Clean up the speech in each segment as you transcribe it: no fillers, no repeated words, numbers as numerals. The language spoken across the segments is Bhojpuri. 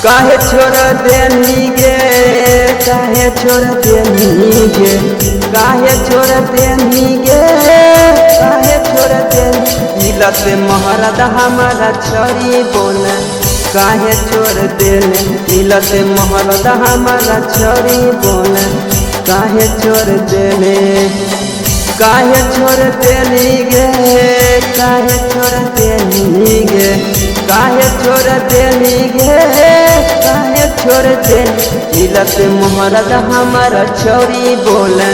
काहे छोड़ देनी गे, काहे छोड़ देनी गे, काहे छोड़ देनी गे, काहे छोड़ देनी। मिलत महरद हमारा छोरी बोले काहे छोड़ देने, मिलत महरद हमारा छोरी बोले काहे छोड़ देने। काहे छोड़ देनी गे, काहे छोड़ देनी गे, काहे छोड़ देनी गे, काहे छोड़ देनी। मिलत महरद हमारा छोरी बोले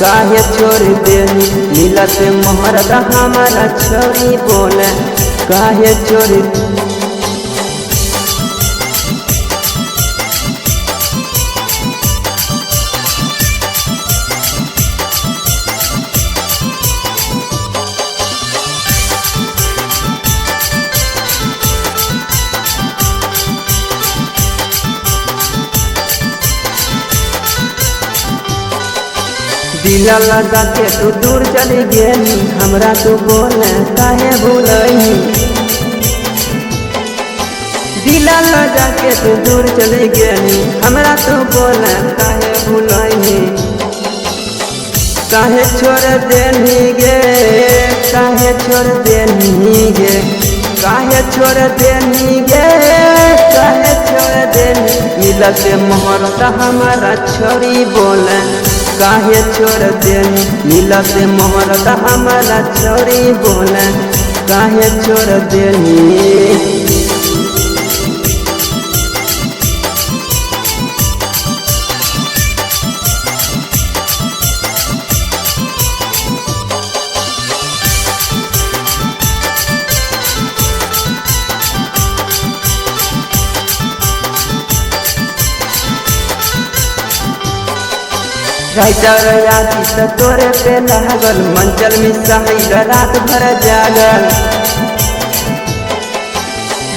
काहे छोड़ देनी, मिलत महरद हमारा छोरी बोले काहे छोड़। दिल लगा के तू दूर चली गेली, हमरा तू बोले काहे भूलही। दिल लगा के तू दूर चली गेली, हमरा तू बोले काहे भूलही। काहे छोड़ देनी गे, काहे छोड़ देनी गे, काहे छोड़ देनी गे, काहे छोड़ देनी। मिलत महरद हमारा छोरी बोले काहे छोड़ देनी, मिलत महरद हमारा छोरी बोले काहे छोड़ देनी। राइटर यादी तो तोरे पे लागल, मंचल मिसाइल रात भर जागल।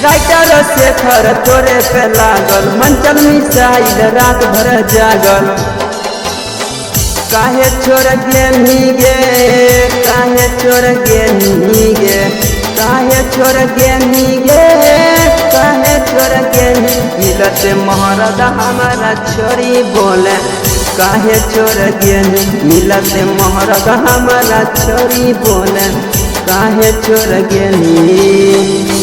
राइटर शेखर तोरे पे लागल, मंचल मिसाइल रात भर जागल। काहे छोड़ गेनी गे, काहे छोड़ गेनी गे, काहे छोड़ गेनी गे, काहे छोड़ गेनी। मिलत महरद हमारा छोरी बोले काहे छोड़ गेनी, मिलत महरद हमारा छोरी बोले काहे छोड़ गेनी।